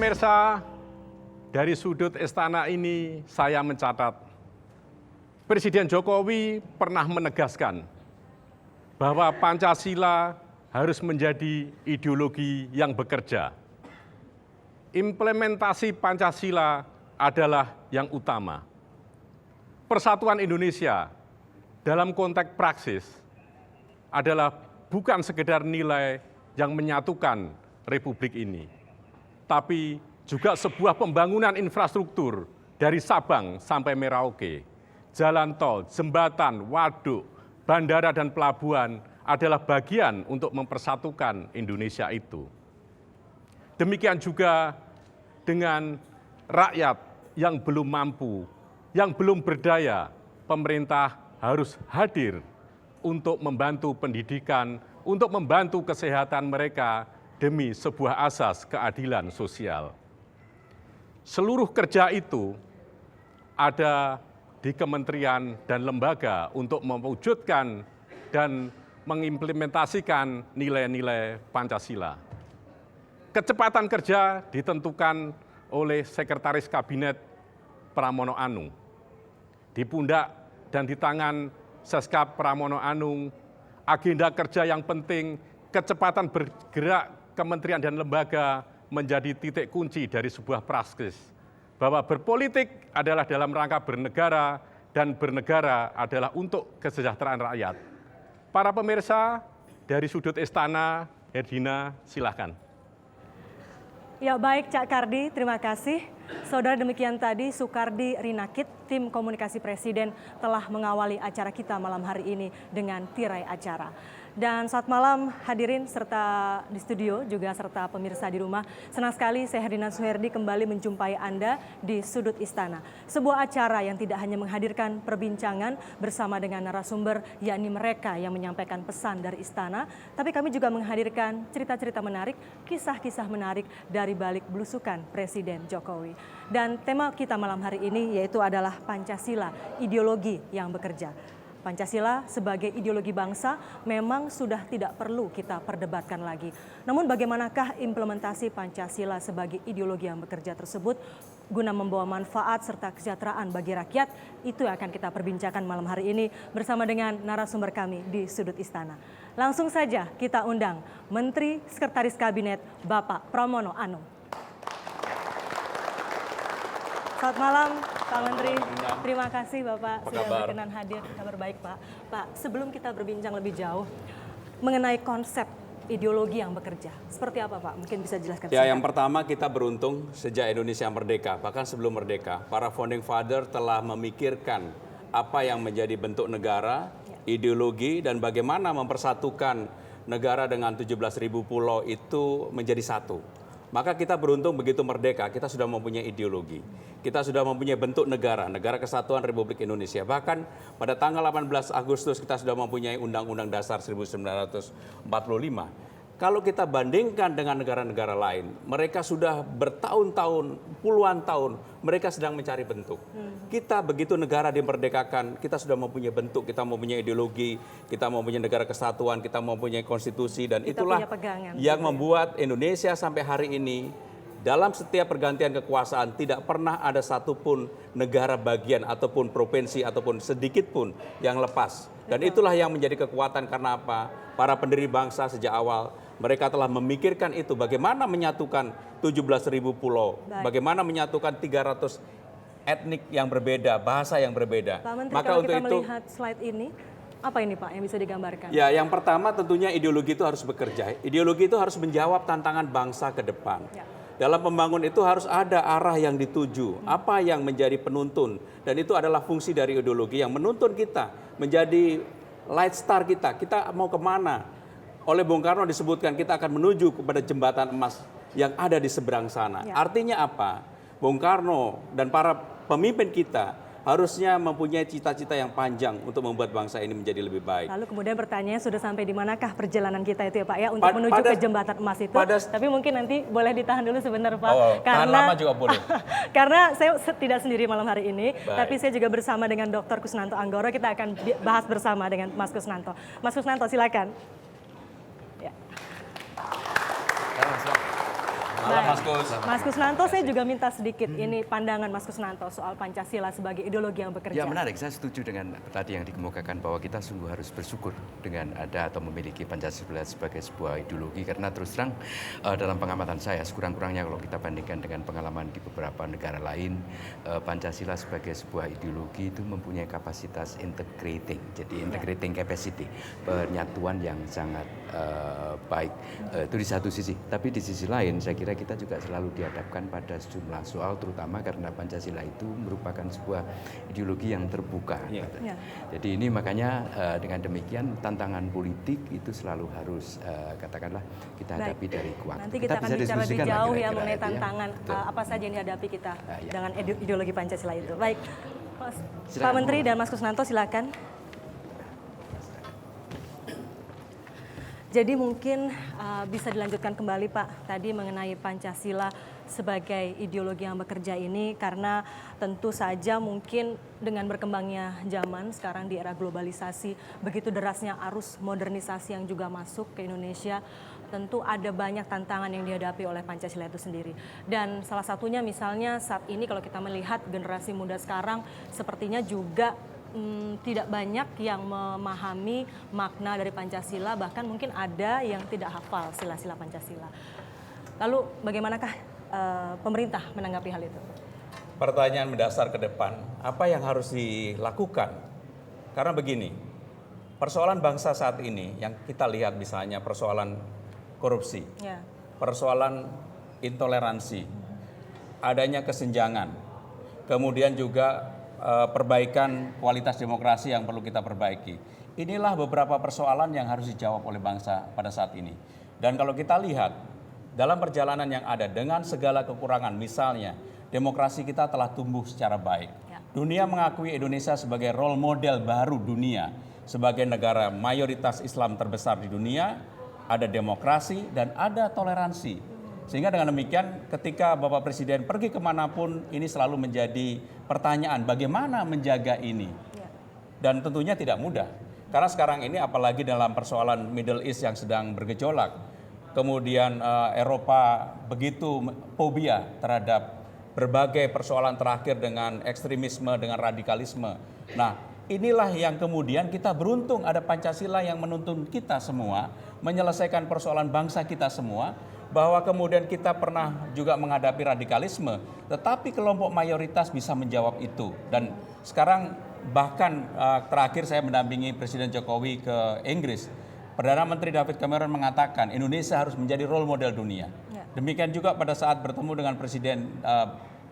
pemirsa, dari sudut istana ini saya mencatat, Presiden Jokowi pernah menegaskan bahwa Pancasila harus menjadi ideologi yang bekerja. Implementasi Pancasila adalah yang utama. Persatuan Indonesia dalam konteks praksis adalah bukan sekedar nilai yang menyatukan Republik ini, tapi juga sebuah pembangunan infrastruktur dari Sabang sampai Merauke. Jalan tol, jembatan, waduk, bandara dan pelabuhan adalah bagian untuk mempersatukan Indonesia itu. Demikian juga dengan rakyat yang belum mampu, yang belum berdaya, pemerintah harus hadir untuk membantu pendidikan, untuk membantu kesehatan mereka demi sebuah asas keadilan sosial. Seluruh kerja itu ada di kementerian dan lembaga untuk mewujudkan dan mengimplementasikan nilai-nilai Pancasila. Kecepatan kerja ditentukan oleh Sekretaris Kabinet Pramono Anung. Di pundak dan di tangan Seskap Pramono Anung, agenda kerja yang penting, kecepatan bergerak kementerian dan lembaga menjadi titik kunci dari sebuah praksis, bahwa berpolitik adalah dalam rangka bernegara dan bernegara adalah untuk kesejahteraan rakyat. Para pemirsa dari sudut istana, Herdina, silakan. Ya baik Cak Kardi, terima kasih. Saudara, demikian tadi Sukardi Rinakit, tim komunikasi Presiden telah mengawali acara kita malam hari ini dengan tirai acara. Dan saat malam hadirin serta di studio juga serta pemirsa di rumah, senang sekali saya Herdina Suherdi kembali menjumpai Anda di Sudut Istana. Sebuah acara yang tidak hanya menghadirkan perbincangan bersama dengan narasumber, yakni mereka yang menyampaikan pesan dari istana, tapi kami juga menghadirkan cerita-cerita menarik, kisah-kisah menarik dari balik belusukan Presiden Jokowi. Dan tema kita malam hari ini yaitu adalah Pancasila, ideologi yang bekerja. Pancasila sebagai ideologi bangsa memang sudah tidak perlu kita perdebatkan lagi. Namun bagaimanakah implementasi Pancasila sebagai ideologi yang bekerja tersebut guna membawa manfaat serta kesejahteraan bagi rakyat, itu yang akan kita perbincangkan malam hari ini bersama dengan narasumber kami di Sudut Istana. Langsung saja kita undang Menteri Sekretaris Kabinet Bapak Pramono Anung. Selamat malam Pak Menteri, terima kasih Bapak sudah berkenan hadir. Kabar baik Pak. Pak, sebelum kita berbincang lebih jauh mengenai konsep ideologi yang bekerja, seperti apa Pak? Mungkin bisa jelaskan. Ya, yang pertama kita beruntung sejak Indonesia merdeka, bahkan sebelum merdeka, para founding father telah memikirkan apa yang menjadi bentuk negara, ideologi, dan bagaimana mempersatukan negara dengan 17.000 pulau itu menjadi satu. Maka kita beruntung begitu merdeka, kita sudah mempunyai ideologi. Kita sudah mempunyai bentuk negara, Negara Kesatuan Republik Indonesia. Bahkan pada tanggal 18 Agustus kita sudah mempunyai Undang-Undang Dasar 1945. Kalau kita bandingkan dengan negara-negara lain, mereka sudah bertahun-tahun, puluhan tahun, mereka sedang mencari bentuk. Kita begitu negara dimerdekakan, kita sudah mempunyai bentuk, kita mempunyai ideologi, kita mempunyai negara kesatuan, kita mempunyai konstitusi, dan kita itulah yang membuat Indonesia sampai hari ini, dalam setiap pergantian kekuasaan, tidak pernah ada satupun negara bagian ataupun provinsi ataupun sedikit pun yang lepas. Dan itulah yang menjadi kekuatan karena apa? Para pendiri bangsa sejak awal, mereka telah memikirkan itu, bagaimana menyatukan 17.000 pulau, bagaimana menyatukan 300 etnik yang berbeda, bahasa yang berbeda. Pak Menteri, maka kalau untuk kita melihat slide ini, apa ini Pak yang bisa digambarkan? Ya, yang pertama tentunya ideologi itu harus bekerja. Ideologi itu harus menjawab tantangan bangsa ke depan. Ya. Dalam pembangun itu harus ada arah yang dituju, apa yang menjadi penuntun. Dan itu adalah fungsi dari ideologi yang menuntun kita, menjadi light star kita mau kemana. Oleh Bung Karno disebutkan kita akan menuju kepada jembatan emas yang ada di seberang sana. Ya. Artinya apa? Bung Karno dan para pemimpin kita harusnya mempunyai cita-cita yang panjang untuk membuat bangsa ini menjadi lebih baik. Lalu kemudian pertanyaannya sudah sampai di manakah perjalanan kita itu ya Pak ya untuk menuju ke jembatan emas itu. Tapi mungkin nanti boleh ditahan dulu sebentar Pak. Tahan lama juga boleh. Karena saya tidak sendiri malam hari ini, tapi saya juga bersama dengan Dr. Kusnanto Anggoro, kita akan bahas bersama dengan Mas Kusnanto. Mas Kusnanto silakan. Ya. Malam Baik. Mas Kus. Mas Kusnanto, saya juga minta sedikit ini pandangan Mas Kusnanto soal Pancasila sebagai ideologi yang bekerja. Ya menarik, saya setuju dengan tadi yang dikemukakan bahwa kita sungguh harus bersyukur dengan ada atau memiliki Pancasila sebagai sebuah ideologi, karena terus terang dalam pengamatan saya sekurang-kurangnya kalau kita bandingkan dengan pengalaman di beberapa negara lain, Pancasila sebagai sebuah ideologi itu mempunyai kapasitas integrating, jadi integrating capacity, penyatuan yang sangat baik. Itu di satu sisi, tapi di sisi lain saya kira kita juga selalu dihadapkan pada sejumlah soal, terutama karena Pancasila itu merupakan sebuah ideologi yang terbuka. Ya. Jadi ini makanya dengan demikian tantangan politik itu selalu harus katakanlah kita hadapi dari kuat. Nanti kita akan bicara lebih jauh ya mengenai tantangan Betul. apa saja yang dihadapi kita Ya. dengan ideologi Pancasila itu. Baik, Pak Silakan, Menteri Bu. dan Mas Kusnanto silakan. Jadi mungkin bisa dilanjutkan kembali Pak tadi mengenai Pancasila sebagai ideologi yang bekerja ini, karena tentu saja mungkin dengan berkembangnya zaman sekarang di era globalisasi, begitu derasnya arus modernisasi yang juga masuk ke Indonesia, tentu ada banyak tantangan yang dihadapi oleh Pancasila itu sendiri. Dan salah satunya misalnya saat ini kalau kita melihat generasi muda sekarang sepertinya juga tidak banyak yang memahami makna dari Pancasila, bahkan mungkin ada yang tidak hafal sila-sila Pancasila. Lalu bagaimanakah pemerintah menanggapi hal itu? Pertanyaan mendasar ke depan, apa yang harus dilakukan? Karena begini, persoalan bangsa saat ini yang kita lihat misalnya persoalan korupsi, Ya. persoalan intoleransi, adanya kesenjangan, kemudian juga perbaikan kualitas demokrasi yang perlu kita perbaiki. Inilah beberapa persoalan yang harus dijawab oleh bangsa pada saat ini. Dan kalau kita lihat dalam perjalanan yang ada dengan segala kekurangan, misalnya demokrasi kita telah tumbuh secara baik. Ya. Dunia mengakui Indonesia sebagai role model baru dunia, sebagai negara mayoritas Islam terbesar di dunia, ada demokrasi dan ada toleransi. Sehingga dengan demikian ketika Bapak Presiden pergi kemanapun, ini selalu menjadi pertanyaan bagaimana menjaga ini. Ya. Dan tentunya tidak mudah. Karena sekarang ini apalagi dalam persoalan Middle East yang sedang bergejolak. Kemudian Eropa begitu fobia terhadap berbagai persoalan terakhir dengan ekstremisme, dengan radikalisme. Nah, inilah yang kemudian kita beruntung ada Pancasila yang menuntun kita semua, menyelesaikan persoalan bangsa kita semua, bahwa kemudian kita pernah juga menghadapi radikalisme, tetapi kelompok mayoritas bisa menjawab itu. Dan sekarang bahkan terakhir saya mendampingi Presiden Jokowi ke Inggris, Perdana Menteri David Cameron mengatakan Indonesia harus menjadi role model dunia. Ya. Demikian juga pada saat bertemu dengan Presiden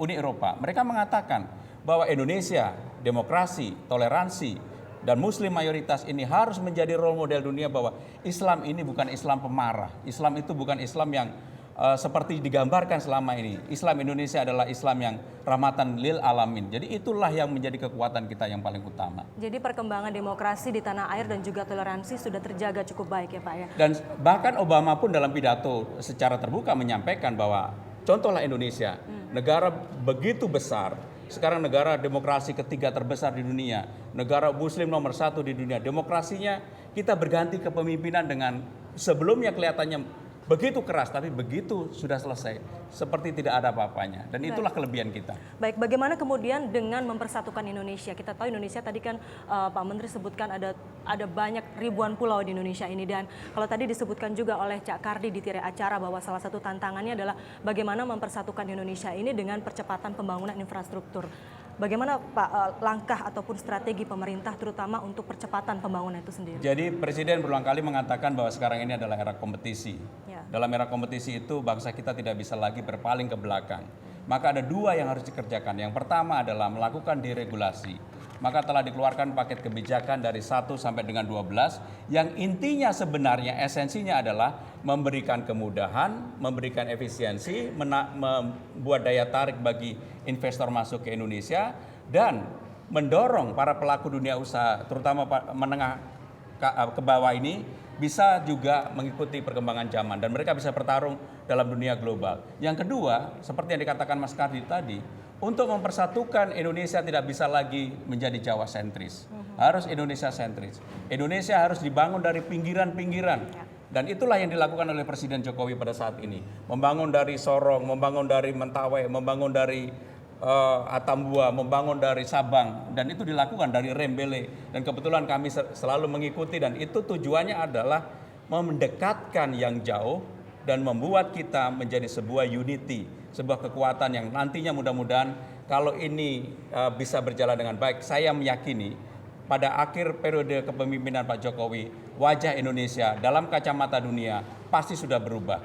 Uni Eropa, mereka mengatakan bahwa Indonesia, demokrasi, toleransi, dan Muslim mayoritas ini harus menjadi role model dunia, bahwa Islam ini bukan Islam pemarah. Islam itu bukan Islam yang seperti digambarkan selama ini. Islam Indonesia adalah Islam yang rahmatan lil alamin. Jadi itulah yang menjadi kekuatan kita yang paling utama. Jadi perkembangan demokrasi di tanah air dan juga toleransi sudah terjaga cukup baik ya Pak ya. Dan bahkan Obama pun dalam pidato secara terbuka menyampaikan bahwa contohlah Indonesia, negara begitu besar, sekarang negara demokrasi ketiga terbesar di dunia, negara muslim nomor 1 di dunia. Demokrasinya kita berganti kepemimpinan dengan sebelumnya kelihatannya begitu keras, tapi begitu sudah selesai seperti tidak ada apa-apanya. Dan itulah kelebihan kita. Baik, bagaimana kemudian dengan mempersatukan Indonesia? Kita tahu Indonesia tadi kan Pak Menteri sebutkan ada banyak ribuan pulau di Indonesia ini, dan kalau tadi disebutkan juga oleh Cak Kardi di tirai acara bahwa salah satu tantangannya adalah bagaimana mempersatukan Indonesia ini dengan percepatan pembangunan infrastruktur. Bagaimana Pak langkah ataupun strategi pemerintah terutama untuk percepatan pembangunan itu sendiri? Jadi Presiden berulang kali mengatakan bahwa sekarang ini adalah era kompetisi. Ya. Dalam era kompetisi itu bangsa kita tidak bisa lagi berpaling ke belakang. Maka ada dua yang harus dikerjakan. Yang pertama adalah melakukan deregulasi. Maka telah dikeluarkan paket kebijakan dari 1 sampai dengan 12 yang intinya sebenarnya esensinya adalah memberikan kemudahan, memberikan efisiensi, membuat daya tarik bagi investor masuk ke Indonesia, dan mendorong para pelaku dunia usaha terutama menengah ke bawah ini bisa juga mengikuti perkembangan zaman dan mereka bisa bertarung dalam dunia global. Yang kedua, seperti yang dikatakan Mas Kardi tadi, untuk mempersatukan Indonesia tidak bisa lagi menjadi Jawa sentris. Harus Indonesia sentris. Indonesia harus dibangun dari pinggiran-pinggiran. Dan itulah yang dilakukan oleh Presiden Jokowi pada saat ini. Membangun dari Sorong, membangun dari Mentawai, membangun dari Atambua, membangun dari Sabang. Dan itu dilakukan dari Rembele. Dan kebetulan kami selalu mengikuti dan itu tujuannya adalah mendekatkan yang jauh dan membuat kita menjadi sebuah unity, sebuah kekuatan yang nantinya mudah-mudahan kalau ini bisa berjalan dengan baik, saya meyakini pada akhir periode kepemimpinan Pak Jokowi, wajah Indonesia dalam kacamata dunia pasti sudah berubah.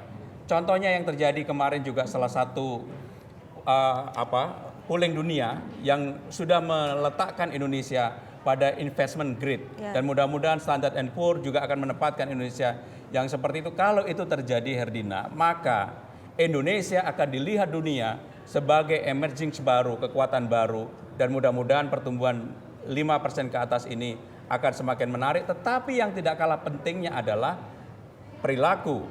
Contohnya yang terjadi kemarin juga salah satu polling dunia yang sudah meletakkan Indonesia pada investment grade dan mudah-mudahan Standard & Poor's juga akan menempatkan Indonesia yang seperti itu. Kalau itu terjadi, Herdina, maka Indonesia akan dilihat dunia sebagai emerging baru, kekuatan baru, dan mudah-mudahan pertumbuhan 5% ke atas ini akan semakin menarik. Tetapi yang tidak kalah pentingnya adalah perilaku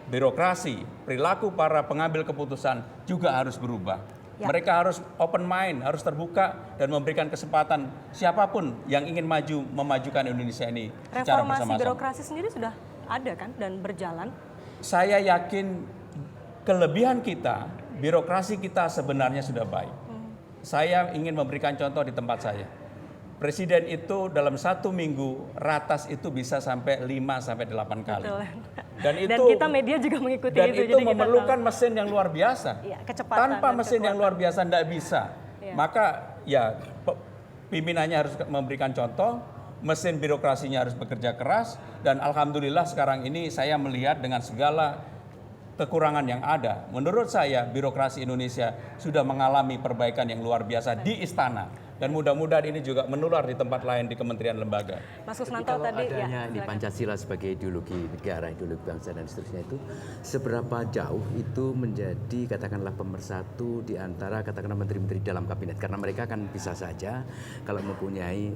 birokrasi, perilaku para pengambil keputusan juga harus berubah. Mereka harus open mind, harus terbuka dan memberikan kesempatan siapapun yang ingin memajukan Indonesia ini secara bersama-sama. Reformasi birokrasi sendiri sudah ada kan dan berjalan? Saya yakin kelebihan kita, birokrasi kita sebenarnya sudah baik. Saya ingin memberikan contoh di tempat saya. Presiden itu dalam 1 minggu ratas itu bisa sampai 5-8 kali. Betul. Dan kita media juga mengikuti dan itu. itu memerlukan mesin yang luar biasa. Ya, kecepatan tanpa dan mesin yang luar biasa tidak bisa. Ya. Maka ya pimpinannya harus memberikan contoh, mesin birokrasinya harus bekerja keras dan alhamdulillah sekarang ini saya melihat dengan segala kekurangan yang ada. Menurut saya birokrasi Indonesia sudah mengalami perbaikan yang luar biasa di istana. Dan mudah-mudahan ini juga menular di tempat lain di kementerian lembaga. Mas Kusnanto Kalau tadi adanya di Pancasila sebagai ideologi negara, ideologi bangsa dan seterusnya itu seberapa jauh itu menjadi katakanlah pemersatu di antara katakanlah menteri-menteri dalam kabinet, karena mereka kan bisa saja kalau mempunyai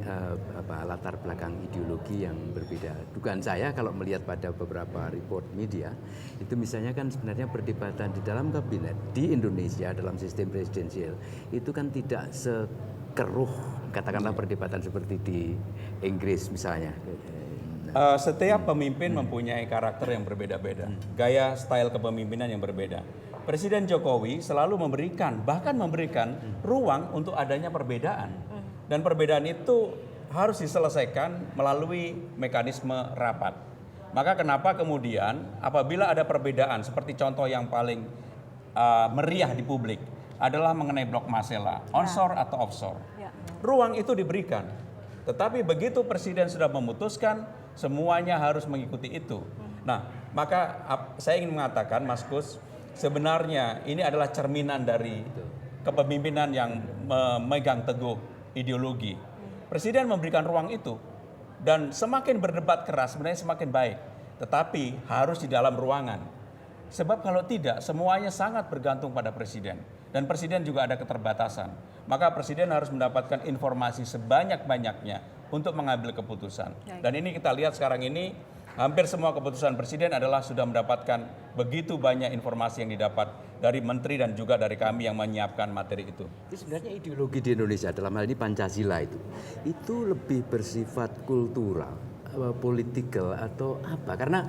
latar belakang ideologi yang berbeda. Dugaan saya kalau melihat pada beberapa report media itu misalnya kan sebenarnya perdebatan di dalam kabinet di Indonesia dalam sistem presidensial itu kan tidak keruh katakanlah perdebatan seperti di Inggris misalnya. Setiap pemimpin mempunyai karakter yang berbeda-beda, gaya style kepemimpinan yang berbeda. Presiden Jokowi selalu bahkan memberikan ruang untuk adanya perbedaan. Dan perbedaan itu harus diselesaikan melalui mekanisme rapat. Maka kenapa kemudian apabila ada perbedaan seperti contoh yang paling meriah di publik adalah mengenai blok Masela, onshore atau offshore. Ruang itu diberikan. Tetapi begitu Presiden sudah memutuskan, semuanya harus mengikuti itu. Nah, maka saya ingin mengatakan, Mas Kus, sebenarnya ini adalah cerminan dari kepemimpinan yang memegang teguh ideologi. Presiden memberikan ruang itu. Dan semakin berdebat keras sebenarnya semakin baik. Tetapi harus di dalam ruangan. Sebab kalau tidak, semuanya sangat bergantung pada Presiden. Dan Presiden juga ada keterbatasan. Maka Presiden harus mendapatkan informasi sebanyak-banyaknya untuk mengambil keputusan. Dan ini kita lihat sekarang ini, hampir semua keputusan Presiden adalah sudah mendapatkan begitu banyak informasi yang didapat dari menteri dan juga dari kami yang menyiapkan materi itu. Itu sebenarnya ideologi di Indonesia dalam hal ini Pancasila itu lebih bersifat kultural, politikal atau apa? Karena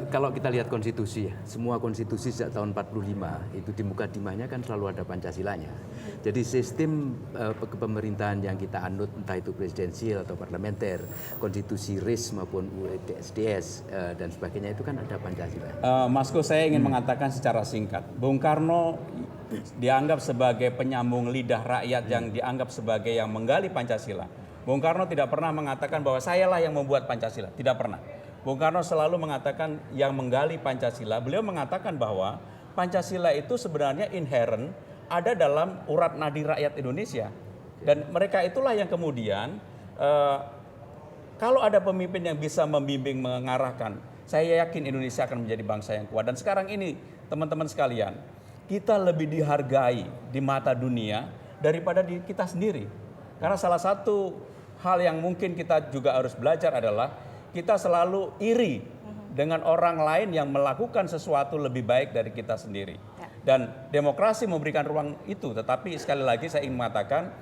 kalau kita lihat konstitusi ya, semua konstitusi sejak tahun 45 itu di mukadimahnya kan selalu ada Pancasilanya. Jadi sistem kepemerintahan yang kita anut entah itu presidensial atau parlementer, konstitusi RIS maupun UED-SDS dan sebagainya itu kan ada Pancasila. Mas Kus, saya ingin mengatakan secara singkat, Bung Karno dianggap sebagai penyambung lidah rakyat yang dianggap sebagai yang menggali Pancasila. Bung Karno tidak pernah mengatakan bahwa sayalah yang membuat Pancasila, tidak pernah. Bung Karno selalu mengatakan yang menggali Pancasila. Beliau mengatakan bahwa Pancasila itu sebenarnya inherent ada dalam urat nadi rakyat Indonesia. Dan mereka itulah yang kemudian kalau ada pemimpin yang bisa membimbing, mengarahkan, saya yakin Indonesia akan menjadi bangsa yang kuat. Dan sekarang ini teman-teman sekalian, kita lebih dihargai di mata dunia daripada di kita sendiri. Karena salah satu hal yang mungkin kita juga harus belajar adalah kita selalu iri dengan orang lain yang melakukan sesuatu lebih baik dari kita sendiri. Dan demokrasi memberikan ruang itu, tetapi sekali lagi saya ingin mengatakan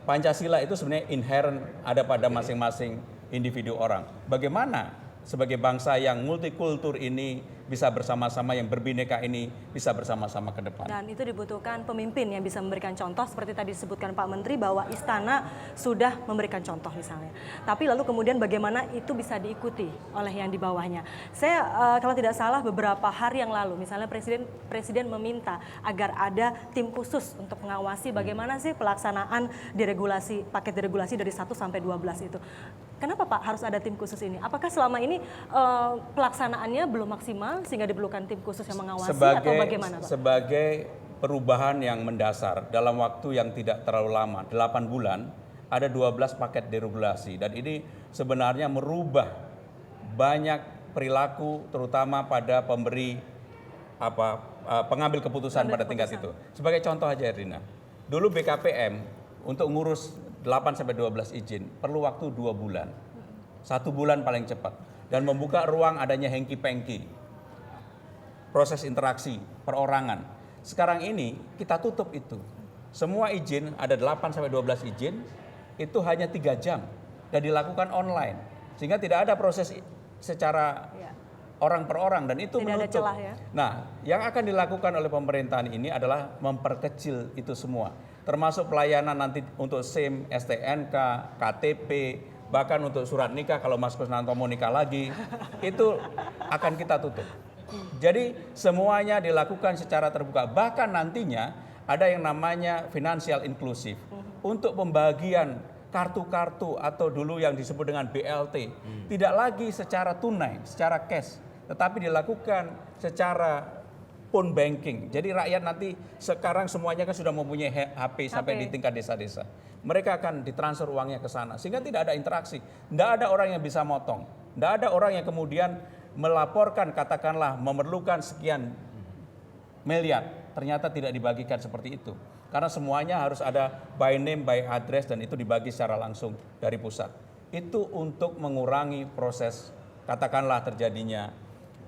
Pancasila itu sebenarnya inherent ada pada masing-masing individu orang. Bagaimana sebagai bangsa yang multikultur ini bisa bersama-sama, yang berbineka ini bisa bersama-sama ke depan. Dan itu dibutuhkan pemimpin yang bisa memberikan contoh seperti tadi disebutkan Pak Menteri bahwa istana sudah memberikan contoh misalnya. Tapi lalu kemudian bagaimana itu bisa diikuti oleh yang di bawahnya. Saya kalau tidak salah beberapa hari yang lalu misalnya Presiden meminta agar ada tim khusus untuk mengawasi bagaimana sih pelaksanaan paket deregulasi dari 1 sampai 12 itu. Kenapa Pak harus ada tim khusus ini? Apakah selama ini pelaksanaannya belum maksimal sehingga diperlukan tim khusus yang mengawasi atau bagaimana Pak? Sebagai perubahan yang mendasar dalam waktu yang tidak terlalu lama, 8 bulan, ada 12 paket deregulasi dan ini sebenarnya merubah banyak perilaku terutama pada pengambil keputusan pada tingkat itu. Sebagai contoh aja Rina, dulu BKPM untuk ngurus 8 sampai 12 izin perlu waktu 2 bulan. 1 bulan paling cepat dan membuka ruang adanya hengki-pengki. Proses interaksi perorangan. Sekarang ini kita tutup itu. Semua izin ada 8 sampai 12 izin itu hanya 3 jam dan dilakukan online. Sehingga tidak ada proses secara orang per orang dan itu tidak menutup. ada celah ya. Nah, yang akan dilakukan oleh pemerintahan ini adalah memperkecil itu semua. Termasuk pelayanan nanti untuk SIM, STNK, KTP, bahkan untuk surat nikah kalau Mas Kusnanto mau nikah lagi, itu akan kita tutup. Jadi semuanya dilakukan secara terbuka. Bahkan nantinya ada yang namanya financial inclusive untuk pembagian kartu-kartu atau dulu yang disebut dengan BLT. Tidak lagi secara tunai, secara cash, tetapi dilakukan secara phone banking. Jadi rakyat nanti sekarang semuanya kan sudah mempunyai HP sampai di tingkat desa-desa. Mereka akan ditransfer uangnya ke sana sehingga tidak ada interaksi. Tidak ada orang yang bisa motong. Tidak ada orang yang kemudian melaporkan katakanlah memerlukan sekian miliar. Ternyata tidak dibagikan seperti itu. Karena semuanya harus ada by name, by address dan itu dibagi secara langsung dari pusat. Itu untuk mengurangi proses katakanlah terjadinya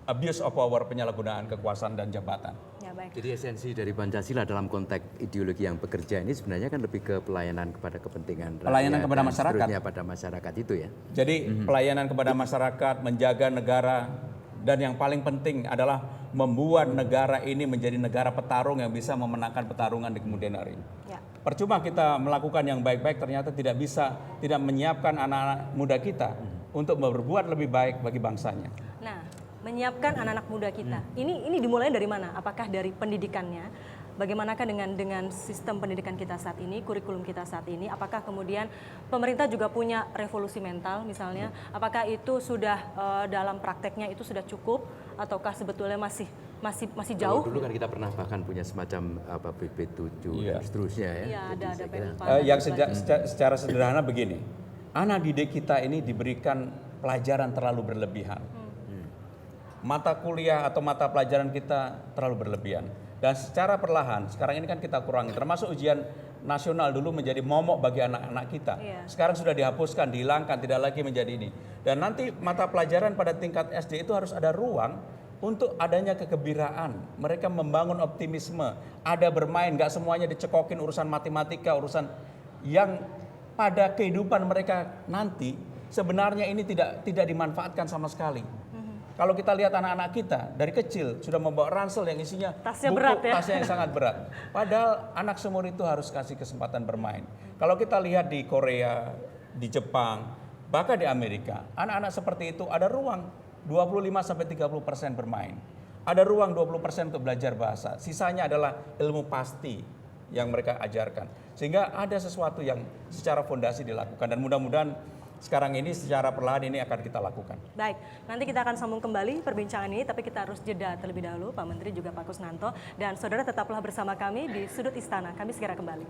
abuse of power, penyalahgunaan kekuasaan dan jabatan. Ya, baik. Jadi esensi dari Pancasila dalam konteks ideologi yang bekerja ini sebenarnya kan lebih ke pelayanan kepada kepentingan rakyat. Pelayanan kepada masyarakat. Pada masyarakat itu ya. Jadi pelayanan kepada masyarakat, menjaga negara, dan yang paling penting adalah membuat negara ini menjadi negara petarung yang bisa memenangkan pertarungan di kemudian hari. Ya. Percuma kita melakukan yang baik-baik ternyata tidak menyiapkan anak-anak muda kita untuk berbuat lebih baik bagi bangsanya. Nah, menyiapkan anak-anak muda kita. Ini dimulai dari mana? Apakah dari pendidikannya? Bagaimanakah dengan sistem pendidikan kita saat ini, kurikulum kita saat ini? Apakah kemudian pemerintah juga punya revolusi mental misalnya? Apakah itu sudah dalam prakteknya itu sudah cukup ataukah sebetulnya masih jauh? Dulu kan kita pernah bahkan punya semacam PP7 dan seterusnya ya. Iya, ada PUPA. Yang secara sederhana begini. Anak didik kita ini diberikan pelajaran terlalu berlebihan. Mata kuliah atau mata pelajaran kita terlalu berlebihan. Dan secara perlahan, sekarang ini kan kita kurangi. Termasuk ujian nasional dulu menjadi momok bagi anak-anak kita. Sekarang sudah dihapuskan, dihilangkan, tidak lagi menjadi ini. Dan nanti mata pelajaran pada tingkat SD itu harus ada ruang untuk adanya kegembiraan. Mereka membangun optimisme, ada bermain, nggak semuanya dicekokin urusan matematika, urusan yang pada kehidupan mereka nanti sebenarnya ini tidak dimanfaatkan sama sekali. Kalau kita lihat anak-anak kita dari kecil sudah membawa ransel yang isinya tasnya buku, berat ya? tasnya yang sangat berat. Padahal anak seumur itu harus kasih kesempatan bermain. Kalau kita lihat di Korea, di Jepang, bahkan di Amerika, anak-anak seperti itu ada ruang 25-30% bermain. Ada ruang 20% untuk belajar bahasa. Sisanya adalah ilmu pasti yang mereka ajarkan. Sehingga ada sesuatu yang secara fondasi dilakukan dan mudah-mudahan sekarang ini secara perlahan ini akan kita lakukan. Baik, nanti kita akan sambung kembali perbincangan ini, tapi kita harus jeda terlebih dahulu, Pak Menteri juga Pak Kusnanto. Dan saudara tetaplah bersama kami di Sudut Istana, kami segera kembali.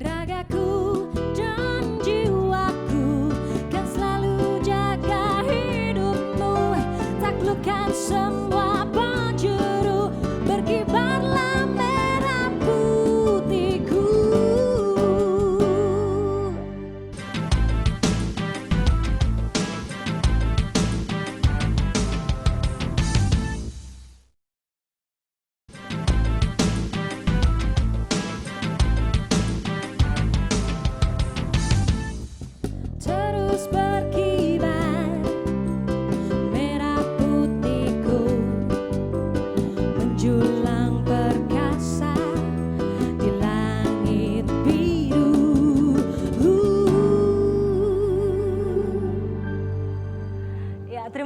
Ragaku dan jiwaku kan selalu jaga hidupmu, taklukkan semua penjuru, berkibarlah merah putihku.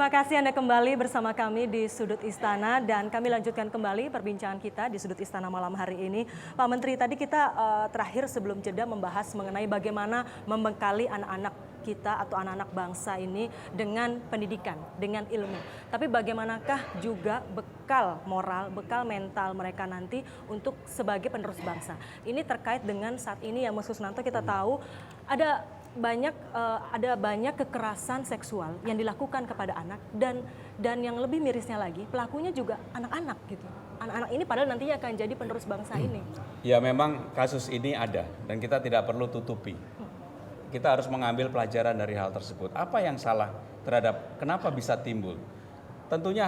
Terima kasih Anda kembali bersama kami di Sudut Istana dan kami lanjutkan kembali perbincangan kita di Sudut Istana malam hari ini. Pak Menteri, tadi kita terakhir sebelum jeda membahas mengenai bagaimana membekali anak-anak kita atau anak-anak bangsa ini dengan pendidikan, dengan ilmu. Tapi bagaimanakah juga bekal moral, bekal mental mereka nanti untuk sebagai penerus bangsa. Ini terkait dengan saat ini yang Mas Kusnanto kita tahu ada banyak kekerasan seksual yang dilakukan kepada anak dan yang lebih mirisnya lagi pelakunya juga anak-anak gitu. Anak-anak ini padahal nantinya akan jadi penerus bangsa ini. Ya memang kasus ini ada dan kita tidak perlu tutupi. Kita harus mengambil pelajaran dari hal tersebut. Apa yang salah terhadap kenapa bisa timbul? Tentunya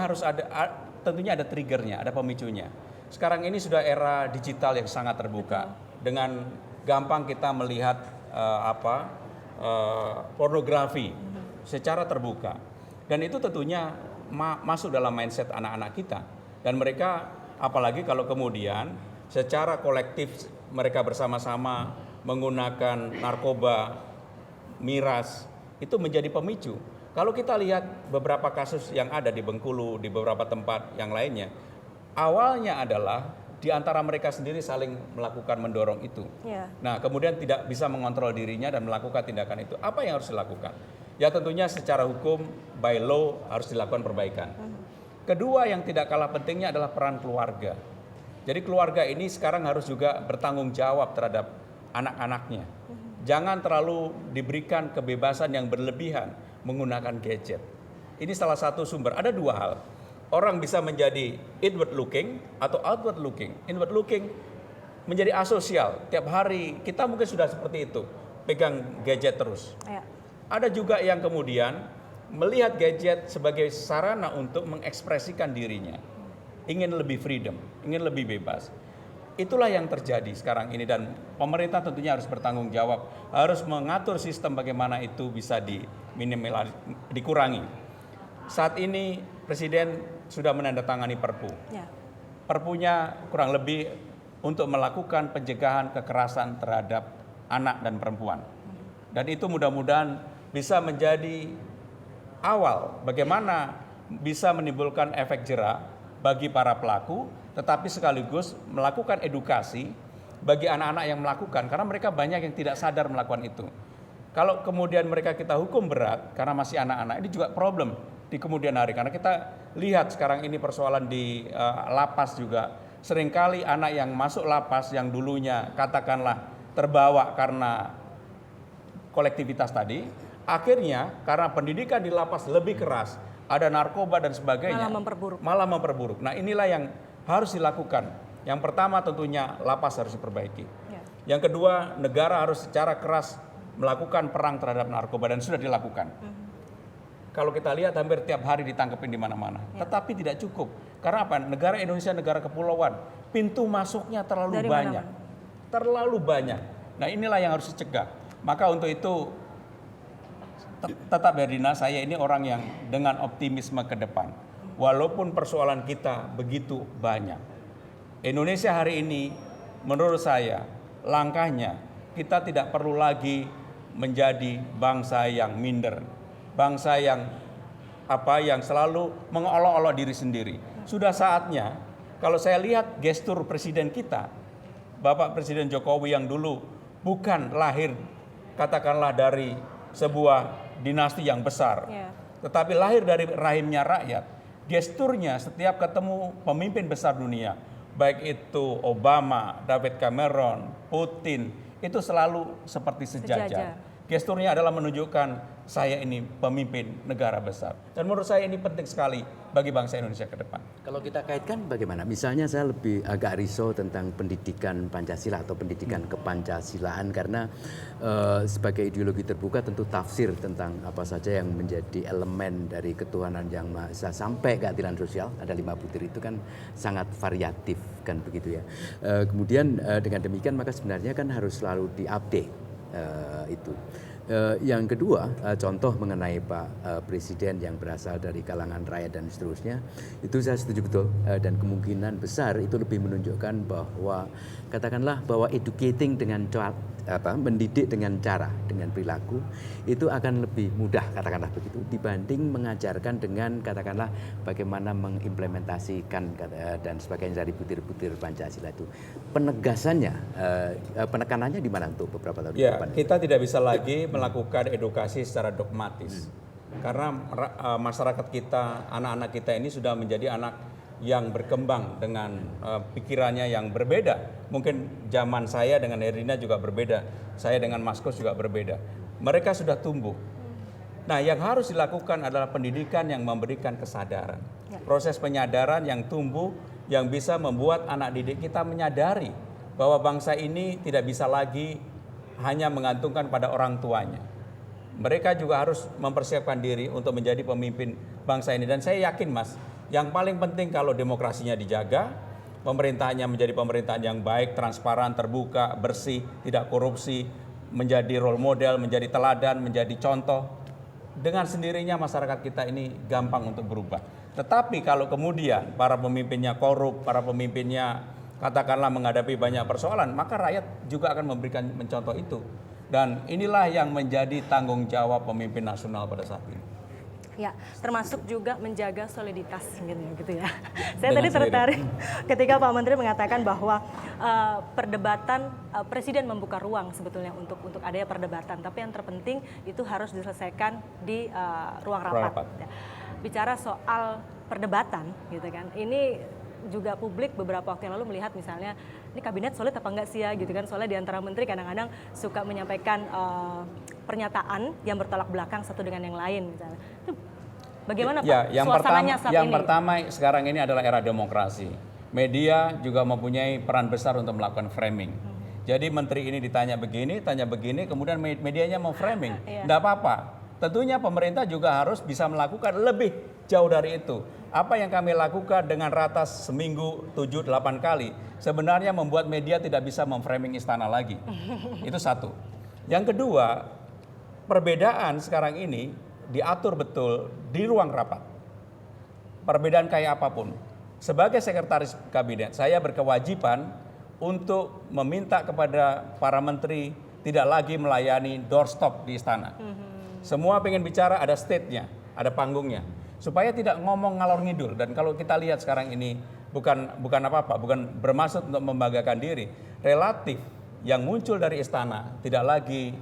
ada triggernya, ada pemicunya. Sekarang ini sudah era digital yang sangat terbuka. Dengan gampang kita melihat pornografi secara terbuka, dan itu tentunya masuk dalam mindset anak-anak kita, dan mereka apalagi kalau kemudian secara kolektif mereka bersama-sama menggunakan narkoba, miras, itu menjadi pemicu. Kalau kita lihat beberapa kasus yang ada di Bengkulu, di beberapa tempat yang lainnya, awalnya adalah di antara mereka sendiri saling melakukan mendorong itu. Yeah. Nah, kemudian tidak bisa mengontrol dirinya dan melakukan tindakan itu. Apa yang harus dilakukan? Ya tentunya secara hukum, by law harus dilakukan perbaikan. Kedua yang tidak kalah pentingnya adalah peran keluarga. Jadi keluarga ini sekarang harus juga bertanggung jawab terhadap anak-anaknya. Jangan terlalu diberikan kebebasan yang berlebihan menggunakan gadget. Ini salah satu sumber. Ada dua hal. Orang bisa menjadi inward looking atau outward looking. Inward looking menjadi asosial. Tiap hari kita mungkin sudah seperti itu, pegang gadget terus. Ya. Ada juga yang kemudian melihat gadget sebagai sarana untuk mengekspresikan dirinya. Ingin lebih freedom, ingin lebih bebas. Itulah yang terjadi sekarang ini dan pemerintah tentunya harus bertanggung jawab, harus mengatur sistem bagaimana itu bisa dikurangi. Saat ini Presiden sudah menandatangani Perpu. Ya. Perpunya kurang lebih untuk melakukan pencegahan kekerasan terhadap anak dan perempuan. Dan itu mudah-mudahan bisa menjadi awal bagaimana bisa menimbulkan efek jera bagi para pelaku, tetapi sekaligus melakukan edukasi bagi anak-anak yang melakukan, karena mereka banyak yang tidak sadar melakukan itu. Kalau kemudian mereka kita hukum berat karena masih anak-anak, ini juga problem di kemudian hari, karena kita lihat sekarang ini persoalan di lapas juga. Seringkali anak yang masuk lapas yang dulunya katakanlah terbawa karena kolektivitas tadi, akhirnya karena pendidikan di lapas lebih keras, ada narkoba dan sebagainya, malah memperburuk. Nah inilah yang harus dilakukan. Yang pertama tentunya lapas harus diperbaiki. Ya. Yang kedua, negara harus secara keras melakukan perang terhadap narkoba dan sudah dilakukan. Kalau kita lihat hampir tiap hari ditangkapin di mana-mana. Ya. Tetapi tidak cukup. Karena apa? Negara Indonesia negara kepulauan. Pintu masuknya terlalu banyak. Terlalu banyak. Nah inilah yang harus dicegah. Maka untuk itu tetap Berdina, saya ini orang yang dengan optimisme ke depan. Walaupun persoalan kita begitu banyak. Indonesia hari ini menurut saya langkahnya kita tidak perlu lagi menjadi bangsa yang minder. Bangsa yang selalu mengolok-olok diri sendiri. Sudah saatnya, kalau saya lihat gestur presiden kita, Bapak Presiden Jokowi yang dulu bukan lahir katakanlah dari sebuah dinasti yang besar, tetapi lahir dari rahimnya rakyat. Gesturnya setiap ketemu pemimpin besar dunia, baik itu Obama, David Cameron, Putin, itu selalu seperti sejajar. Gesturnya adalah menunjukkan saya ini pemimpin negara besar. Dan menurut saya ini penting sekali bagi bangsa Indonesia ke depan. Kalau kita kaitkan bagaimana? Misalnya saya lebih agak risau tentang pendidikan Pancasila atau pendidikan kepancasilaan, karena sebagai ideologi terbuka tentu tafsir tentang apa saja yang menjadi elemen dari ketuhanan yang Maha Esa sampai keadilan sosial, ada 5 butir itu kan sangat variatif kan begitu ya. Kemudian dengan demikian maka sebenarnya kan harus selalu diupdate itu. Yang kedua, contoh mengenai Pak Presiden yang berasal dari kalangan rakyat dan seterusnya, itu saya setuju betul, dan kemungkinan besar itu lebih menunjukkan bahwa katakanlah bahwa educating dengan mendidik dengan cara, dengan perilaku itu akan lebih mudah katakanlah begitu dibanding mengajarkan dengan katakanlah bagaimana mengimplementasikan dan sebagainya dari butir-butir Pancasila itu. Penegasannya, penekanannya di mana untuk beberapa tahun ke depan? Kita tidak bisa lagi melakukan edukasi secara dogmatis. Karena masyarakat kita, anak-anak kita ini sudah menjadi anak yang berkembang dengan pikirannya yang berbeda. Mungkin zaman saya dengan Herina juga berbeda, saya dengan Mas Kus juga berbeda. Mereka sudah tumbuh. Nah, yang harus dilakukan adalah pendidikan yang memberikan kesadaran. Proses penyadaran yang tumbuh, yang bisa membuat anak didik kita menyadari bahwa bangsa ini tidak bisa lagi hanya menggantungkan pada orang tuanya. Mereka juga harus mempersiapkan diri untuk menjadi pemimpin bangsa ini. Dan saya yakin, Mas, yang paling penting kalau demokrasinya dijaga, pemerintahannya menjadi pemerintahan yang baik, transparan, terbuka, bersih, tidak korupsi, menjadi role model, menjadi teladan, menjadi contoh. Dengan sendirinya masyarakat kita ini gampang untuk berubah. Tetapi kalau kemudian para pemimpinnya korup, para pemimpinnya katakanlah menghadapi banyak persoalan, maka rakyat juga akan memberikan mencontoh itu. Dan inilah yang menjadi tanggung jawab pemimpin nasional pada saat ini. Ya, termasuk juga menjaga soliditas gitu ya. Saya tadi tertarik ketika Pak Menteri mengatakan bahwa perdebatan Presiden membuka ruang sebetulnya untuk adanya perdebatan, tapi yang terpenting itu harus diselesaikan di ruang rapat. Ya. Bicara soal perdebatan gitu kan. Ini juga publik beberapa waktu yang lalu melihat misalnya ini kabinet solid apa enggak sih ya gitu kan, soalnya di antara menteri kadang-kadang suka menyampaikan pernyataan yang bertolak belakang satu dengan yang lain misalnya. Itu bagaimana Pak suasananya saat ini? Yang pertama sekarang ini adalah era demokrasi. Media juga mempunyai peran besar untuk melakukan framing. Jadi menteri ini ditanya begini, tanya begini, kemudian medianya mau framing. Enggak apa-apa. Tentunya pemerintah juga harus bisa melakukan lebih jauh dari itu. Apa yang kami lakukan dengan ratas seminggu 7-8 kali sebenarnya membuat media tidak bisa memframing istana lagi. Itu satu. Yang kedua, perbedaan sekarang ini diatur betul di ruang rapat. Perbedaan kayak apapun. Sebagai sekretaris kabinet, saya berkewajiban untuk meminta kepada para menteri tidak lagi melayani doorstop di istana. Semua pengen bicara ada stage-nya, ada panggungnya. Supaya tidak ngomong ngalor ngidul. Dan kalau kita lihat sekarang ini bukan apa-apa, bukan bermaksud untuk membanggakan diri. Relatif yang muncul dari istana tidak lagi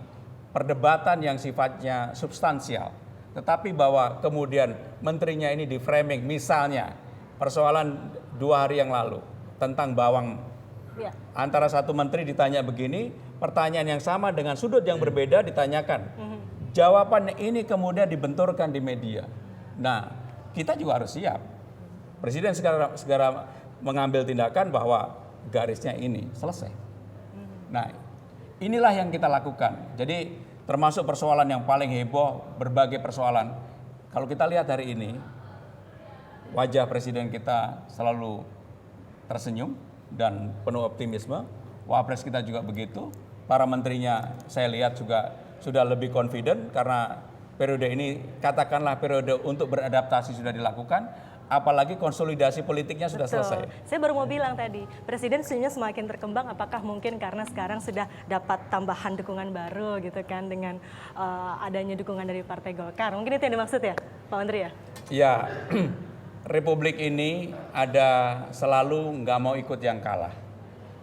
perdebatan yang sifatnya substansial. Tetapi bahwa kemudian menterinya ini di framing, misalnya persoalan 2 hari yang lalu tentang bawang. Ya. Antara satu menteri ditanya begini, pertanyaan yang sama dengan sudut yang berbeda ditanyakan. Jawaban ini kemudian dibenturkan di media. Nah, kita juga harus siap. Presiden segera mengambil tindakan bahwa garisnya ini selesai. Nah, inilah yang kita lakukan. Jadi termasuk persoalan yang paling heboh, berbagai persoalan. Kalau kita lihat hari ini, wajah presiden kita selalu tersenyum dan penuh optimisme. Wapres kita juga begitu. Para menterinya saya lihat juga sudah lebih confident karena periode ini katakanlah periode untuk beradaptasi sudah dilakukan, apalagi konsolidasi politiknya sudah selesai. Saya baru mau bilang tadi, Presiden sebenarnya semakin berkembang, apakah mungkin karena sekarang sudah dapat tambahan dukungan baru gitu kan dengan adanya dukungan dari Partai Golkar. Mungkin itu yang dimaksud ya, Pak Menteri ya? Ya, Republik ini ada selalu nggak mau ikut yang kalah,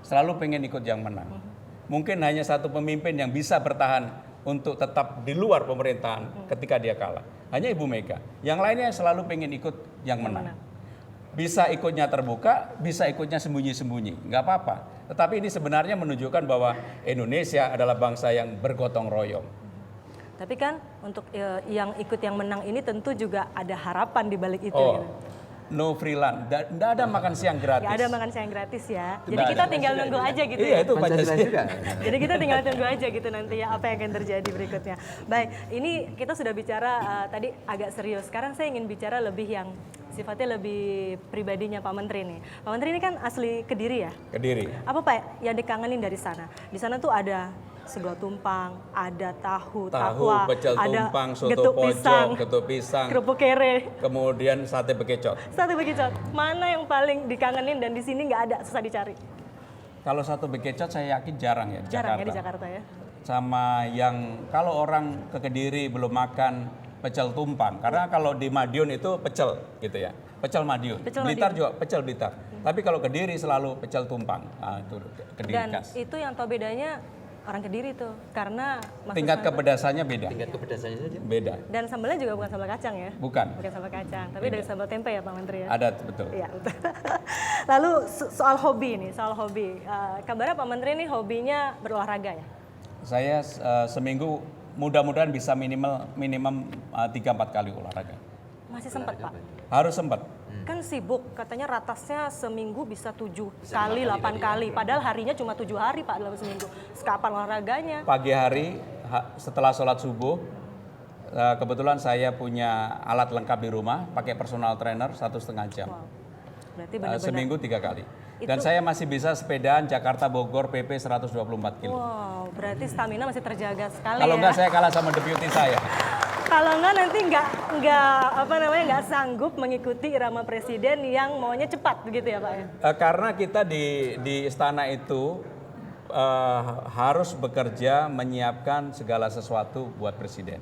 selalu pengen ikut yang menang. Mungkin hanya satu pemimpin yang bisa bertahan untuk tetap di luar pemerintahan ketika dia kalah. Hanya Ibu Mega. Yang lainnya selalu pengen ikut yang menang. Bisa ikutnya terbuka, bisa ikutnya sembunyi-sembunyi. Nggak apa-apa. Tetapi ini sebenarnya menunjukkan bahwa Indonesia adalah bangsa yang bergotong royong. Tapi kan untuk yang ikut yang menang ini tentu juga ada harapan di balik itu. Gitu. No free lunch, nggak ada makan siang gratis. Nggak ada makan siang gratis ya. Jadi kita tinggal nunggu aja gitu. Iya, itu Pancasila. Jadi kita tinggal tunggu aja gitu nanti ya apa yang akan terjadi berikutnya. Baik, ini kita sudah bicara tadi agak serius. Sekarang saya ingin bicara lebih yang sifatnya lebih pribadinya Pak Menteri nih. Pak Menteri ini kan asli Kediri ya? Kediri. Apa Pak yang dikangenin dari sana? Di sana tuh ada sego tumpang, ada tahu, pecel ada tumpang, soto getuk pojok, pisang, kerupuk kere, kemudian sate bekicot. Sate bekicot. Mana yang paling dikangenin dan di sini nggak ada, susah dicari? Kalau satu bekecot saya yakin jarang ya di Jarang Jakarta. ya di Jakarta ya. Sama yang kalau orang ke Kediri belum makan pecel tumpang, karena kalau di Madiun itu pecel gitu ya, pecel Madiun. Pecel Blitar Madiun. juga pecel Blitar. Tapi kalau Kediri selalu pecel tumpang. Nah, itu Kediri Dan khas. itu yang tahu bedanya orang Kediri tuh, karena Mas Tingkat Usman- kepedasannya beda. Tingkat kepedasannya saja. Beda. dan sambalnya juga bukan sambal kacang ya. Bukan. Bukan sambal kacang, tapi dari sambal tempe ya Pak Menteri ya. Ada betul. Iya, betul. Lalu soal hobi nih, soal hobi. Kabarnya Pak Menteri ini hobinya berolahraga ya? Saya seminggu mudah-mudahan bisa minimum 3-4 kali olahraga. Masih sempat Pak? Harus sempat. Kan sibuk, katanya ratasnya seminggu bisa 7 kali, 8 kali. Padahal harinya cuma 7 hari Pak dalam seminggu. Kapan olahraganya? Pagi hari setelah sholat subuh, kebetulan saya punya alat lengkap di rumah, pakai personal trainer 1,5 jam. Wow. Berarti benar-benar. Seminggu 3 kali. Dan saya masih bisa sepedaan Jakarta Bogor PP 124 kilo. Wow, berarti stamina masih terjaga sekali Kalau ya. enggak saya kalah sama deputi saya. Kalau enggak nanti nggak sanggup mengikuti irama presiden yang maunya cepat begitu ya Pak ya. Karena kita di istana itu harus bekerja menyiapkan segala sesuatu buat presiden.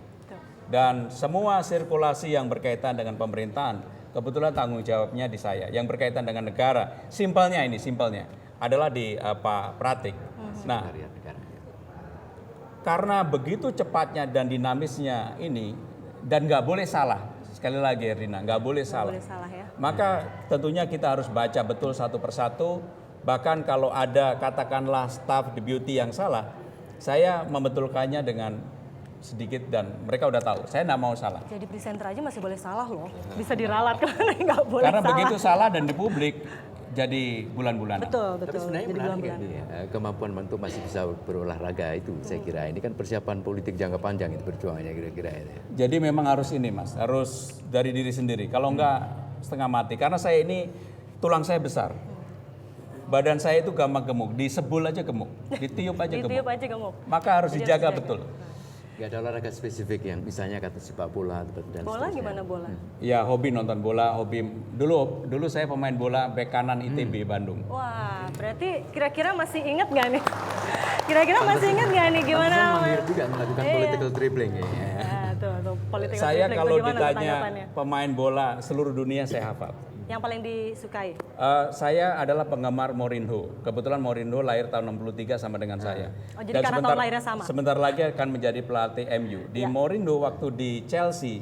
Dan semua sirkulasi yang berkaitan dengan pemerintahan, kebetulan tanggung jawabnya di saya. Yang berkaitan dengan negara, simpelnya adalah di Pak Pratik. Nah, karena begitu cepatnya dan dinamisnya ini, dan nggak boleh salah. Sekali lagi Rina, nggak boleh salah. Boleh salah ya. Maka tentunya kita harus baca betul satu persatu. Bahkan kalau ada katakanlah staf deputy yang salah, saya membetulkannya dengan sedikit dan mereka udah tahu. Saya nggak mau salah. Jadi presenter aja masih boleh salah loh. Bisa diralat nggak boleh Karena salah. begitu salah dan di publik jadi bulan-bulanan. Betul. Tapi sebenarnya Jadi menarik bulan-bulan. ini ya, kemampuan untuk masih bisa berolahraga itu saya kira ini kan persiapan politik jangka panjang itu perjuangannya kira-kira ini. Jadi memang harus ini Mas, harus dari diri sendiri. Kalau enggak setengah mati. Karena saya ini tulang saya besar. Badan saya itu gampang gemuk, disebul aja gemuk, ditiup aja gemuk. Ditiup aja gemuk. Maka harus Jadi dijaga harus betul. Gak ada olahraga spesifik yang misalnya kata sepak bola dan Bola seterusnya. gimana bola? Ya hobi nonton bola, hobi dulu saya pemain bola bek kanan ITB Bandung. Wah, berarti kira-kira masih ingat nggak nih? Kira-kira masih ingat nggak nih gimana? Pantesan mahir juga melakukan Iya. political dribbling ya. Nah, tuh political Saya dribbling. kalau Bagaimana ditanya tanggapannya? pemain bola seluruh dunia saya hafal. Yang paling disukai? Saya adalah penggemar Mourinho. Kebetulan Mourinho lahir tahun 63 sama dengan saya. Oh, jadi karena tahun lahirnya sama? Sebentar lagi akan menjadi pelatih MU. Di Mourinho waktu di Chelsea,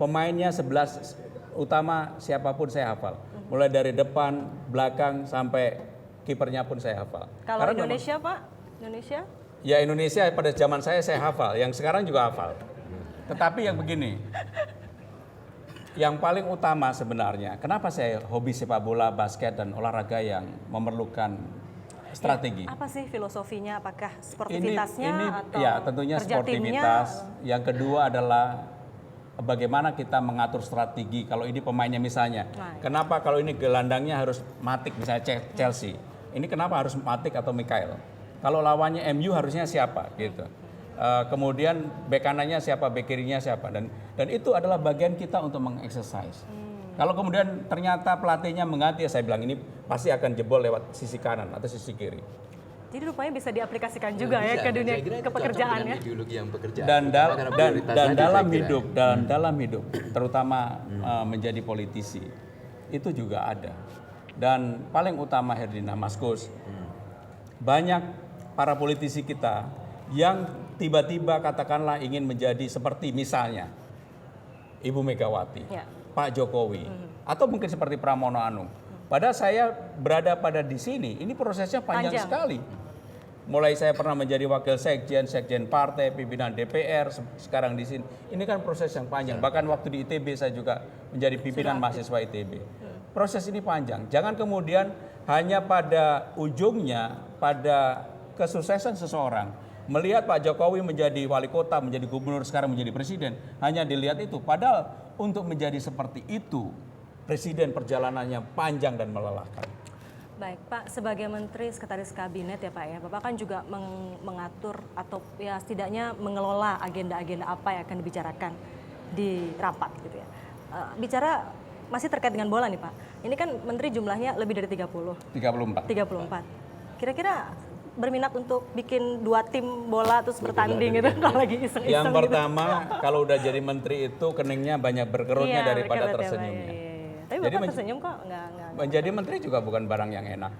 pemainnya 11 utama siapapun saya hafal. Mulai dari depan, belakang, sampai kipernya pun saya hafal. Kalau Karena Indonesia Pak? Indonesia? ya Indonesia pada zaman saya hafal, yang sekarang juga hafal. Tetapi yang begini, yang paling utama sebenarnya, kenapa saya hobi sepak bola, basket, dan olahraga yang memerlukan strategi? Apa sih filosofinya? Apakah sportivitasnya atau ya tentunya kerja timnya? sportivitas. Yang kedua adalah bagaimana kita mengatur strategi. Kalau ini pemainnya misalnya, kenapa kalau ini gelandangnya harus Matic misalnya Chelsea? Ini kenapa harus Matic atau Mikael? Kalau lawannya MU harusnya siapa gitu? Kemudian bek kanannya siapa, bek kirinya siapa, dan itu adalah bagian kita untuk mengeksersis. Kalau kemudian ternyata pelatihnya mengganti, ya saya bilang ini pasti akan jebol lewat sisi kanan atau sisi kiri. Jadi rupanya bisa diaplikasikan juga ya ke dunia ke pekerjaan ya. Ideologi yang bekerja. Dan dalam hidup, terutama menjadi politisi, itu juga ada. Dan paling utama Herdina, Mas Kus, banyak para politisi kita yang tiba-tiba katakanlah ingin menjadi seperti misalnya Ibu Megawati, Pak Jokowi, atau mungkin seperti Pramono Anung. Padahal saya berada pada di sini, ini prosesnya panjang sekali. Mulai saya pernah menjadi wakil sekjen partai, pimpinan DPR, sekarang di sini. Ini kan proses yang panjang. Bahkan waktu di ITB saya juga menjadi pimpinan mahasiswa ITB. Proses ini panjang. Jangan kemudian hanya pada ujungnya, pada kesuksesan seseorang, melihat Pak Jokowi menjadi wali kota, menjadi gubernur, sekarang menjadi presiden, hanya dilihat itu. Padahal untuk menjadi seperti itu, presiden perjalanannya panjang dan melelahkan. Baik Pak, sebagai Menteri Sekretaris Kabinet ya Pak ya, Bapak kan juga mengatur atau ya setidaknya mengelola agenda-agenda apa yang akan dibicarakan di rapat gitu ya. Bicara masih terkait dengan bola nih Pak, ini kan Menteri jumlahnya lebih dari 34. kira-kira berminat untuk bikin 2 tim bola terus bertanding gitu kalau lagi iseng-iseng Yang gitu. pertama, kalau udah jadi menteri itu keningnya banyak berkerutnya Iya, daripada berkerut ya, Pak. tersenyumnya. Iya. Tapi Jadi Bapak tersenyum kok, enggak. Menjadi menteri juga bukan barang yang enak.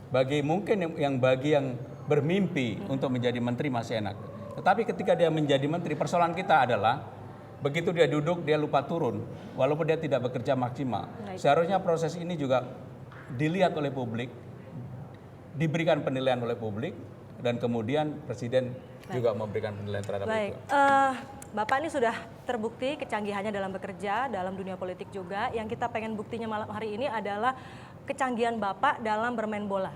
Bagi yang bermimpi untuk menjadi menteri masih enak. Tetapi ketika dia menjadi menteri, persoalan kita adalah begitu dia duduk dia lupa turun, walaupun dia tidak bekerja maksimal. Seharusnya proses ini juga dilihat oleh publik, diberikan penilaian oleh publik, dan kemudian presiden juga memberikan penilaian terhadap Baik, itu. Bapak ini sudah terbukti kecanggihannya dalam bekerja, dalam dunia politik juga. Yang kita pengen buktinya malam hari ini adalah kecanggihan Bapak dalam bermain bola.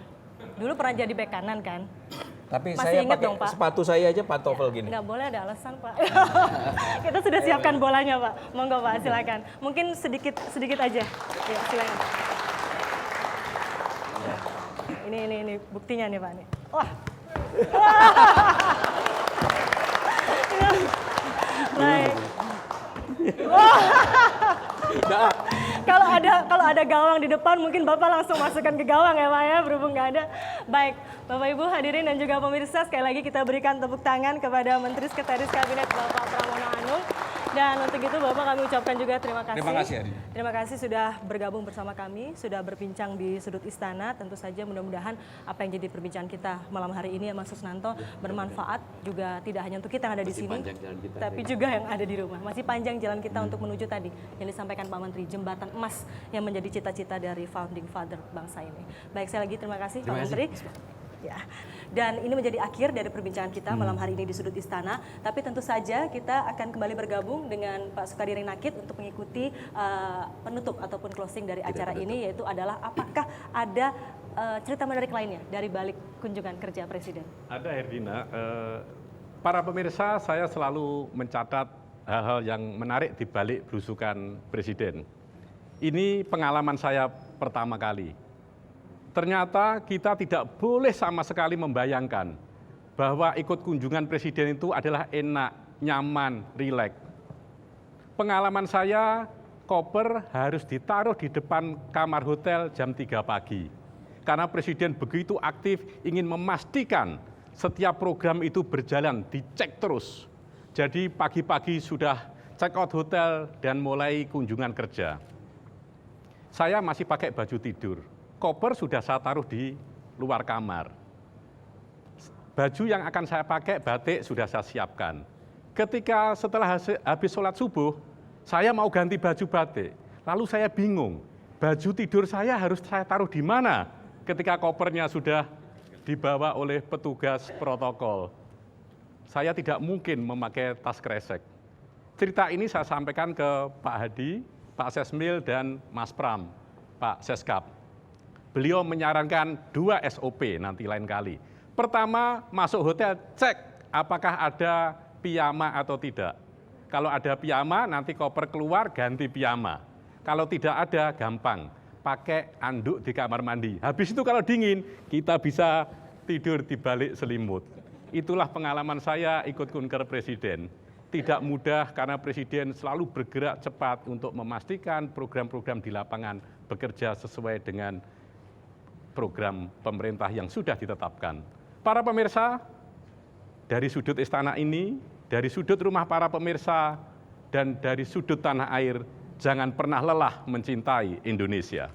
Dulu pernah jadi bek kanan kan? Tapi Masih saya ingat pakai dong, Pak? sepatu saya aja pantofel gini. Nggak boleh ada alasan, Pak. Kita sudah siapkan bolanya, Pak. Monggo, Pak, silakan. Mungkin sedikit aja. Ya, silakan. Ini buktinya nih, Pak. Nih. Wah. Baik. Kalau ada gawang di depan mungkin Bapak langsung masukkan ke gawang ya Pak ya, berhubung nggak ada. Baik, Bapak Ibu hadirin dan juga pemirsa, sekali lagi kita berikan tepuk tangan kepada Menteri Sekretaris Kabinet Bapak Pramono Anung. Dan untuk itu Bapak kami ucapkan juga terima kasih. Terima kasih, Adi. Terima kasih sudah bergabung bersama kami, sudah berbincang di sudut istana. Tentu saja mudah-mudahan apa yang jadi perbincangan kita malam hari ini ya Mas Susnanto bermanfaat juga tidak hanya untuk kita yang ada di sini, tapi juga yang ada di rumah. Masih panjang jalan kita untuk menuju tadi yang disampaikan Pak Menteri, jembatan emas yang menjadi cita-cita dari founding father bangsa ini. Baik, saya lagi terima kasih Pak Menteri. Ya. Dan ini menjadi akhir dari perbincangan kita malam hari ini di sudut istana. Tapi tentu saja kita akan kembali bergabung dengan Pak Sukardi Rinakit untuk mengikuti penutup ataupun closing dari acara ini, yaitu adalah apakah ada cerita menarik lainnya dari balik kunjungan kerja Presiden? Ada, Herdina. Para pemirsa, saya selalu mencatat hal-hal yang menarik di balik belusukan Presiden. Ini pengalaman saya pertama kali. Ternyata kita tidak boleh sama sekali membayangkan bahwa ikut kunjungan Presiden itu adalah enak, nyaman, rileks. Pengalaman saya, koper harus ditaruh di depan kamar hotel jam 3 pagi. Karena Presiden begitu aktif ingin memastikan setiap program itu berjalan, dicek terus. Jadi pagi-pagi sudah check out hotel dan mulai kunjungan kerja. Saya masih pakai baju tidur. Koper sudah saya taruh di luar kamar. Baju yang akan saya pakai, batik, sudah saya siapkan. Ketika setelah habis sholat subuh, saya mau ganti baju batik. Lalu saya bingung, baju tidur saya harus saya taruh di mana ketika kopernya sudah dibawa oleh petugas protokol. Saya tidak mungkin memakai tas kresek. Cerita ini saya sampaikan ke Pak Hadi, Pak Sesmil, dan Mas Pram, Pak Seskap. Beliau menyarankan 2 SOP nanti lain kali. Pertama, masuk hotel, cek apakah ada piyama atau tidak. Kalau ada piyama, nanti koper keluar, ganti piyama. Kalau tidak ada, gampang. Pakai anduk di kamar mandi. Habis itu kalau dingin, kita bisa tidur di balik selimut. Itulah pengalaman saya ikut kunker Presiden. Tidak mudah karena Presiden selalu bergerak cepat untuk memastikan program-program di lapangan bekerja sesuai dengan program pemerintah yang sudah ditetapkan. Para pemirsa, dari sudut istana ini, dari sudut rumah para pemirsa, dan dari sudut tanah air, jangan pernah lelah mencintai Indonesia.